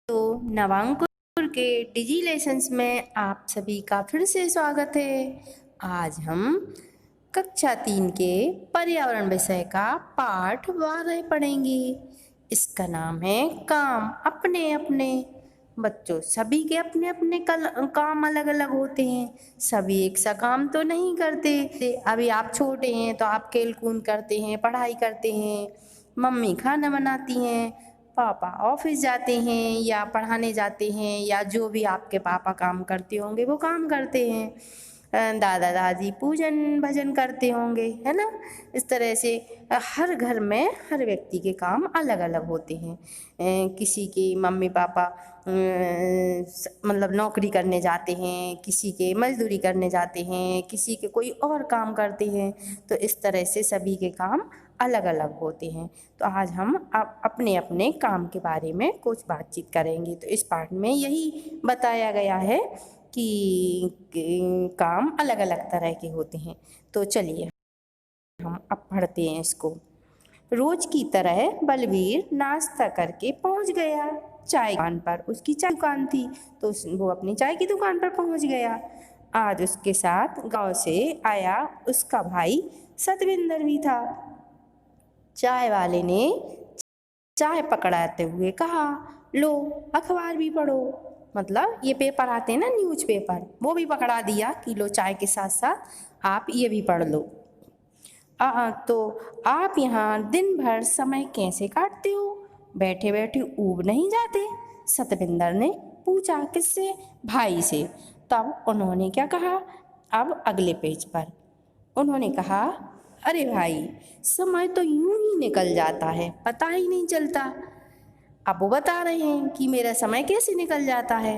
तो नवांकुर के डिजी लेसन्स में आप सभी का फिर से स्वागत है। आज हम कक्षा 3 के पर्यावरण विषय का पाठ 12 पढ़ेंगे। इसका नाम है काम अपने अपने। बच्चों, सभी के अपने अपने काम अलग अलग होते हैं। सभी एक सा काम तो नहीं करते। अभी आप छोटे हैं तो आप खेल कूद करते हैं, पढ़ाई करते हैं, मम्मी खाना बनाती हैं, पापा ऑफिस जाते हैं या पढ़ाने जाते हैं, या जो भी आपके पापा काम करते होंगे वो काम करते हैं। दादा दादी पूजन भजन करते होंगे, है ना। इस तरह से हर घर में हर व्यक्ति के काम अलग अलग होते हैं। किसी के मम्मी पापा मतलब नौकरी करने जाते हैं, किसी के मजदूरी करने जाते हैं, किसी के कोई और काम करते हैं। तो इस तरह से सभी के काम अलग अलग होते हैं। तो आज हम अपने अपने काम के बारे में कुछ बातचीत करेंगे। तो इस पाठ में यही बताया गया है कि काम अलग अलग तरह के होते हैं। तो चलिए हम अब पढ़ते हैं इसको। रोज की तरह बलवीर नाश्ता करके पहुंच गया चाय दुकान पर। उसकी चाय दुकान थी तो वो अपनी चाय की दुकान पर पहुंच गया। आज उसके साथ गांव से आया उसका भाई सतविंदर भी था। चाय वाले ने चाय पकड़ाते हुए कहा, लो अखबार भी पढ़ो। मतलब ये पेपर आते हैं ना, न्यूज़पेपर, वो भी पकड़ा दिया कि लो चाय के साथ साथ आप ये भी पढ़ लो। तो आप यहाँ दिन भर समय कैसे काटते हो? बैठे बैठे ऊब नहीं जाते? सतविंदर ने पूछा। किससे? भाई से। तब उन्होंने क्या कहा? अब अगले पेज पर उन्होंने कहा, अरे भाई, समय तो यूं ही निकल जाता है, पता ही नहीं चलता। अब वो बता रहे हैं कि मेरा समय कैसे निकल जाता है।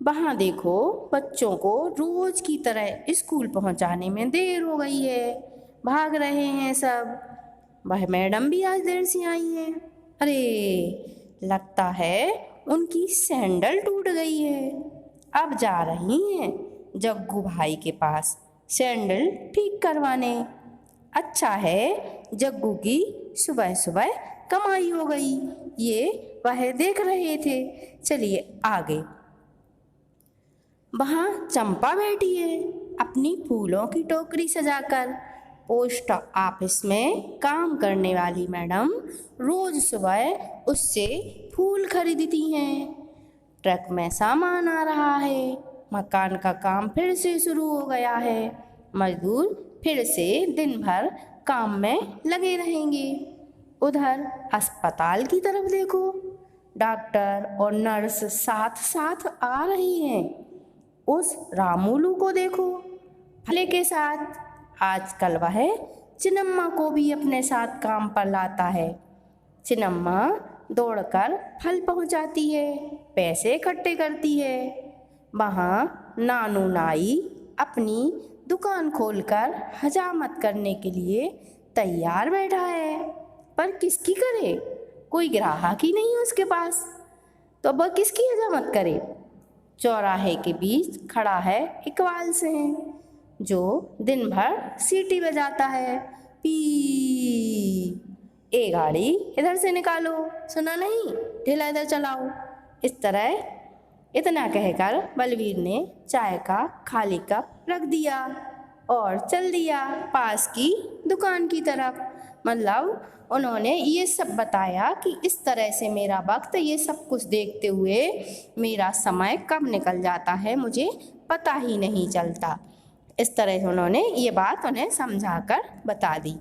वहाँ देखो, बच्चों को रोज की तरह स्कूल पहुँचाने में देर हो गई है। भाग रहे हैं सब। वह मैडम भी आज देर से आई हैं। अरे, लगता है उनकी सैंडल टूट गई है। अब जा रही हैं जग्गू भाई के पास सैंडल ठीक करवाने। अच्छा है जग्गू की सुबह सुबह कमाई हो गई, ये वह देख रहे थे। चलिए आगे। वहाँ चंपा बैठी है अपनी फूलों की टोकरी सजाकर। पोस्ट ऑफिस में काम करने वाली मैडम रोज सुबह उससे फूल खरीदती हैं। ट्रक में सामान आ रहा है। मकान का काम फिर से शुरू हो गया है। मजदूर फिर से दिन भर काम में लगे रहेंगे। उधर अस्पताल की तरफ देखो, डॉक्टर और नर्स साथ साथ आ रही हैं। उस रामूलू को देखो, फले के साथ। आजकल वह चिन्नम्मा को भी अपने साथ काम पर लाता है। चिन्नम्मा दौड़कर फल पहुंचाती है, पैसे इकट्ठे करती है। वहाँ नानू नाई अपनी दुकान खोलकर हजामत करने के लिए तैयार बैठा है। पर किसकी करे? कोई ग्राहक ही नहीं है उसके पास, तो वह किसकी हजामत करे? चौराहे के बीच खड़ा है इकबाल सिंह, जो दिन भर सीटी बजाता है। पी, ए गाड़ी इधर से निकालो, सुना नहीं, ठेला इधर चलाओ। इस तरह इतना कहकर बलवीर ने चाय का खाली कप रख दिया और चल दिया पास की दुकान की तरफ। मतलब उन्होंने ये सब बताया कि इस तरह से मेरा वक्त, ये सब कुछ देखते हुए मेरा समय कब निकल जाता है मुझे पता ही नहीं चलता। इस तरह से उन्होंने ये बात उन्हें समझाकर बता दी।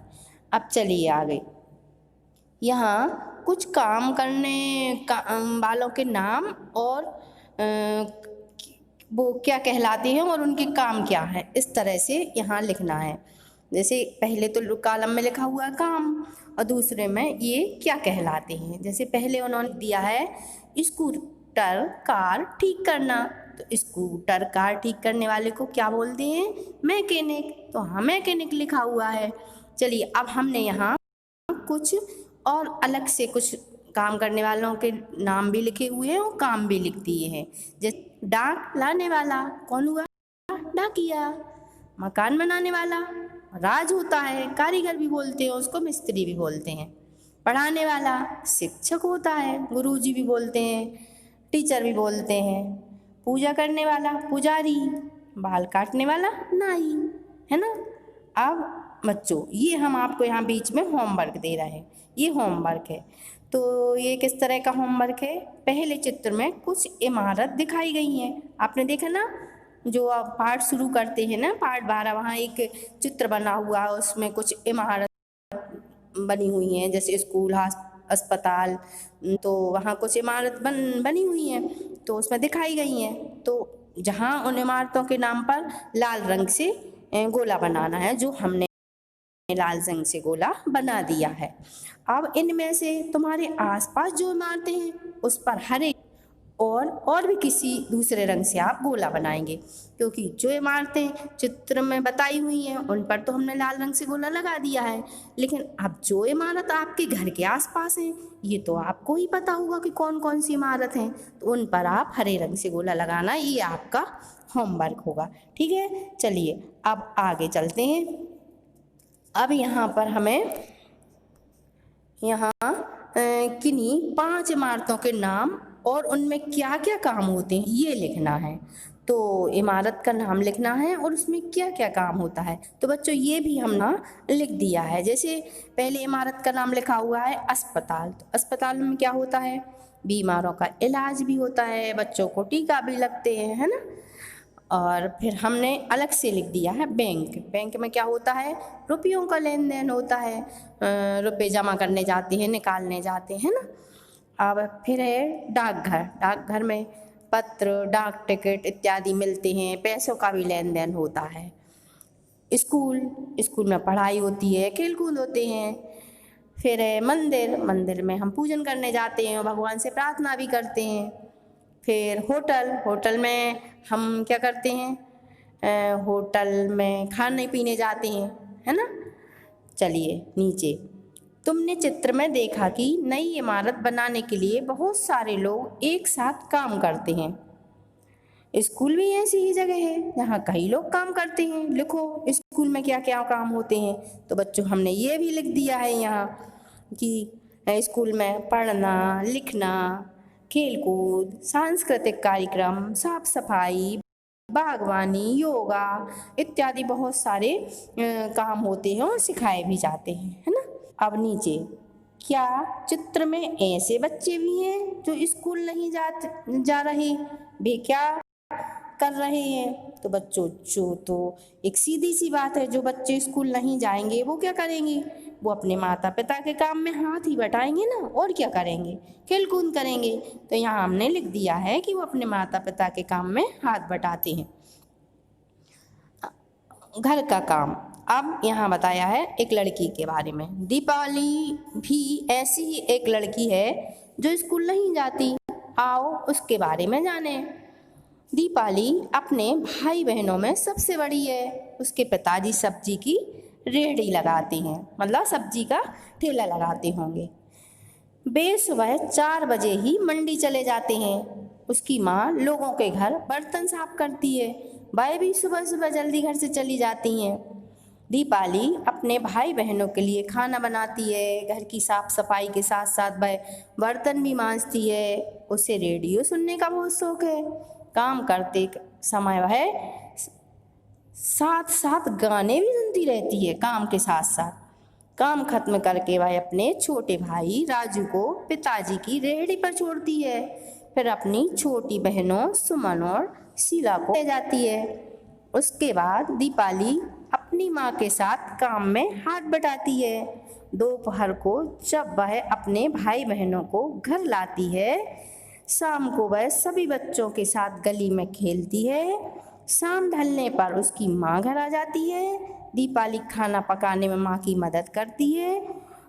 अब चलिए आगे। यहाँ कुछ काम करने वालों के नाम और वो क्या कहलाते हैं और उनके काम क्या है, इस तरह से यहाँ लिखना है। जैसे पहले तो कॉलम में लिखा हुआ है काम, और दूसरे में ये क्या कहलाते हैं। जैसे पहले उन्होंने दिया है स्कूटर कार ठीक करना, तो स्कूटर कार ठीक करने वाले को क्या बोलते हैं? मैकेनिक। तो हाँ, मैकेनिक लिखा हुआ है। चलिए अब हमने यहाँ कुछ और अलग से कुछ काम करने वालों के नाम भी लिखे हुए हैं और काम भी लिख दिए हैं। जैसे डाक लाने वाला कौन हुआ? डाकिया। मकान बनाने वाला राज होता है, कारीगर भी बोलते हैं उसको, मिस्त्री भी बोलते हैं। पढ़ाने वाला शिक्षक होता है, गुरुजी भी बोलते हैं, टीचर भी बोलते हैं। पूजा करने वाला पुजारी, बाल काटने वाला नाई, है ना। अब बच्चों ये हम आपको यहाँ बीच में होमवर्क दे रहे हैं, ये होमवर्क है। तो ये किस तरह का होमवर्क है? पहले चित्र में कुछ इमारत दिखाई गई हैं, आपने देखा ना। जो आप पाठ शुरू करते हैं ना, पाठ 12, वहाँ एक चित्र बना हुआ है, उसमें कुछ इमारत बनी हुई हैं, जैसे स्कूल, अस्पताल। तो वहाँ कुछ इमारत बनी हुई हैं, तो उसमें दिखाई गई हैं। तो जहाँ उन इमारतों के नाम पर लाल रंग से गोला बनाना है, जो हमने लाल रंग से गोला बना दिया है। अब इनमें से तुम्हारे आसपास जो इमारतें हैं उस पर हरे और भी किसी दूसरे रंग से आप गोला बनाएंगे, क्योंकि जो इमारतें चित्र में बताई हुई हैं उन पर तो हमने लाल रंग से गोला लगा दिया है। लेकिन अब जो इमारत आपके घर के आसपास हैं, ये तो आपको ही पता होगा कि कौन कौन सी इमारत हैं, तो उन पर आप हरे रंग से गोला लगाना, ये आपका होमवर्क होगा। ठीक है, चलिए अब आगे चलते हैं। अब यहाँ पर हमें किन्हीं 5 इमारतों के नाम और उनमें क्या क्या काम होते हैं ये लिखना है। तो इमारत का नाम लिखना है और उसमें क्या क्या काम होता है। तो बच्चों ये भी हम लिख दिया है। जैसे पहले इमारत का नाम लिखा हुआ है अस्पताल। तो अस्पताल में क्या होता है? बीमारों का इलाज भी होता है, बच्चों को टीका भी लगते हैं, है ना। और फिर हमने अलग से लिख दिया है बैंक। बैंक में क्या होता है? रुपयों का लेन देन होता है, रुपये जमा करने जाते हैं, निकालने जाते हैं ना। अब फिर है डाकघर। डाकघर में पत्र, डाक टिकट इत्यादि मिलते हैं, पैसों का भी लेन देन होता है। स्कूल, स्कूल में पढ़ाई होती है, खेल कूद होते हैं। फिर है मंदिर, मंदिर में हम पूजन करने जाते हैं और भगवान से प्रार्थना भी करते हैं। फिर होटल, होटल में हम क्या करते हैं? होटल में खाने पीने जाते हैं, है ना। चलिए नीचे, तुमने चित्र में देखा कि नई इमारत बनाने के लिए बहुत सारे लोग एक साथ काम करते हैं। स्कूल भी ऐसी ही जगह है जहाँ कई लोग काम करते हैं। लिखो स्कूल में क्या क्या काम होते हैं। तो बच्चों हमने ये भी लिख दिया है यहाँ कि स्कूल में पढ़ना, लिखना, खेलकूद, सांस्कृतिक कार्यक्रम, साफ सफाई, बागवानी, योगा इत्यादि बहुत सारे काम होते हैं और सिखाए भी जाते हैं, है ना। अब नीचे, क्या चित्र में ऐसे बच्चे भी हैं जो स्कूल नहीं जा रहे? वे क्या कर रहे हैं? तो बच्चों जो तो एक सीधी सी बात है, जो बच्चे स्कूल नहीं जाएंगे वो क्या करेंगे? वो अपने माता पिता के काम में हाथ ही बटाएंगे ना, और क्या करेंगे? खेल कूद करेंगे। तो यहाँ हमने लिख दिया है कि वो अपने माता पिता के काम में हाथ बटाते हैं। घर का काम, अब यहाँ बताया है एक लड़की के बारे में। दीपावली भी ऐसी ही एक लड़की है जो स्कूल नहीं जाती। आओ उसके बारे में जाने। दीपाली अपने भाई बहनों में सबसे बड़ी है। उसके पिताजी सब्जी की रेहड़ी लगाते हैं, मतलब सब्जी का ठेला लगाते होंगे। वे सुबह 4 बजे ही मंडी चले जाते हैं। उसकी माँ लोगों के घर बर्तन साफ करती है। वह भी सुबह सुबह जल्दी घर से चली जाती हैं। दीपाली अपने भाई बहनों के लिए खाना बनाती है। घर की साफ सफाई के साथ साथ वह बर्तन भी मांजती है। उसे रेडियो सुनने का बहुत शौक है। काम करते समय वह साथ साथ गाने भी सुनती रहती है। काम के साथ साथ काम खत्म करके वह अपने छोटे भाई राजू को पिताजी की रेहड़ी पर छोड़ती है। फिर अपनी छोटी बहनों सुमन और शीला को ले जाती है। उसके बाद दीपाली अपनी माँ के साथ काम में हाथ बटाती है। दोपहर को जब वह अपने भाई बहनों को घर लाती है, शाम को वह सभी बच्चों के साथ गली में खेलती है। शाम ढलने पर उसकी माँ घर आ जाती है। दीपाली खाना पकाने में माँ की मदद करती है।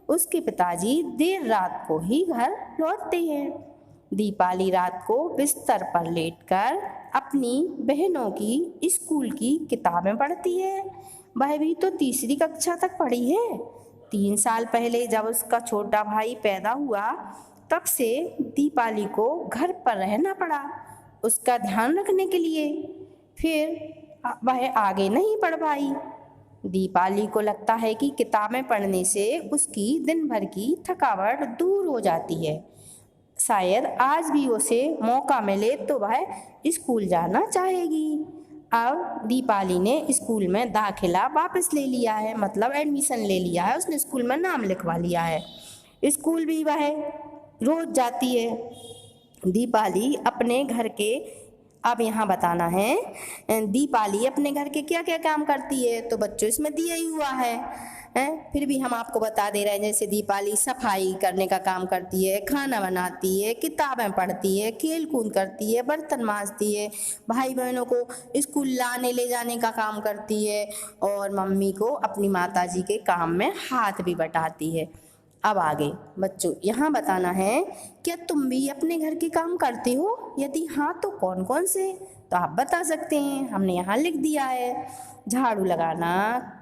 उसके पिताजी देर रात को ही घर लौटते हैं। दीपाली रात को बिस्तर पर लेटकर अपनी बहनों की स्कूल की किताबें पढ़ती है। वह भी तो 3री कक्षा तक पढ़ी है। 3 साल पहले जब उसका छोटा भाई पैदा हुआ, तब से दीपाली को घर पर रहना पड़ा उसका ध्यान रखने के लिए। फिर वह आगे नहीं पढ़ पाई। दीपाली को लगता है कि किताबें पढ़ने से उसकी दिन भर की थकावट दूर हो जाती है। शायद आज भी उसे मौका मिले तो वह स्कूल जाना चाहेगी। अब दीपाली ने स्कूल में दाखिला वापस ले लिया है, मतलब एडमिशन ले लिया है, उसने स्कूल में नाम लिखवा लिया है। स्कूल भी वह रोज जाती है। दीपाली अपने घर के, अब यहाँ बताना है दीपाली अपने घर के क्या क्या काम करती है, तो बच्चों इसमें दिया ही हुआ है फिर भी हम आपको बता दे रहे हैं। जैसे दीपाली सफाई करने का काम करती है, खाना बनाती है, किताबें पढ़ती है, खेल कूद करती है, बर्तन मांजती है, भाई बहनों को स्कूल लाने ले जाने का काम करती है और मम्मी को अपनी माताजी के काम में हाथ भी बटाती है। अब आगे बच्चों यहाँ बताना है, क्या तुम भी अपने घर के काम करते हो? यदि हाँ तो कौन कौन से, तो आप बता सकते हैं। हमने यहाँ लिख दिया है, झाड़ू लगाना,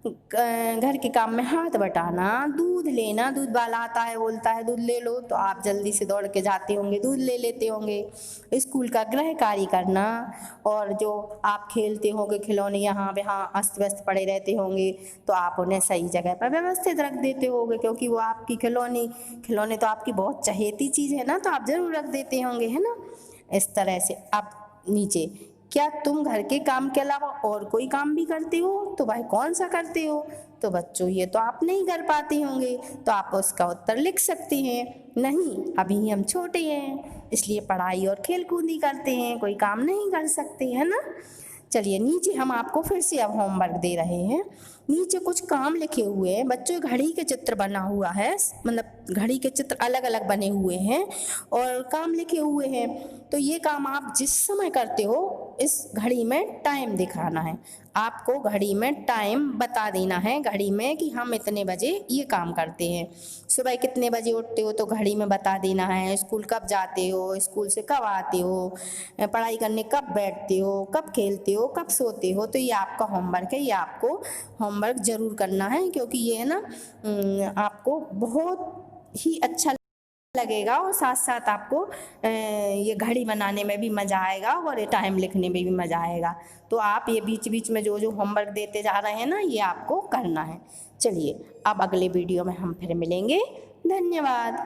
घर के काम में हाथ बटाना, दूध लेना, दूध वाला आता है बोलता है दूध ले लो तो आप जल्दी से दौड़ के जाते होंगे, दूध ले लेते होंगे, स्कूल का गृह कार्य करना, और जो आप खेलते होंगे खिलौने यहाँ वहाँ अस्त व्यस्त पड़े रहते होंगे तो आप उन्हें सही जगह पर व्यवस्थित रख देते होंगे, क्योंकि वो आपकी खिलौने तो आपकी बहुत चहेती चीज़ है ना, तो आप जरूर रख देते होंगे, है ना। इस तरह से आप नीचे, क्या तुम घर के काम के अलावा और कोई काम भी करते हो? तो भाई कौन सा करते हो? तो बच्चों ये तो आप नहीं कर पाते होंगे, तो आप उसका उत्तर लिख सकते हैं, नहीं अभी हम छोटे हैं इसलिए पढ़ाई और खेल कूद ही करते हैं, कोई काम नहीं कर सकते, है ना। चलिए नीचे हम आपको फिर से अब होमवर्क दे रहे हैं। नीचे कुछ काम लिखे हुए हैं बच्चों, घड़ी के चित्र बना हुआ है, मतलब घड़ी के चित्र अलग अलग बने हुए हैं और काम लिखे हुए हैं। तो ये काम आप जिस समय करते हो इस घड़ी में टाइम दिखाना है, आपको घड़ी में टाइम बता देना है, घड़ी में कि हम इतने बजे ये काम करते हैं। सुबह कितने बजे उठते हो तो घड़ी में बता देना है, स्कूल कब जाते हो, स्कूल से कब आते हो, पढ़ाई करने कब बैठते हो, कब खेलते हो, कब सोते हो। तो ये आपका होमवर्क है, ये आपको होमवर्क ज़रूर करना है, क्योंकि ये है ना आपको बहुत ही अच्छा लगेगा और साथ साथ आपको ये घड़ी बनाने में भी मज़ा आएगा और ये टाइम लिखने में भी मज़ा आएगा। तो आप ये बीच बीच में जो जो होमवर्क देते जा रहे हैं ना, ये आपको करना है। चलिए अब अगले वीडियो में हम फिर मिलेंगे। धन्यवाद।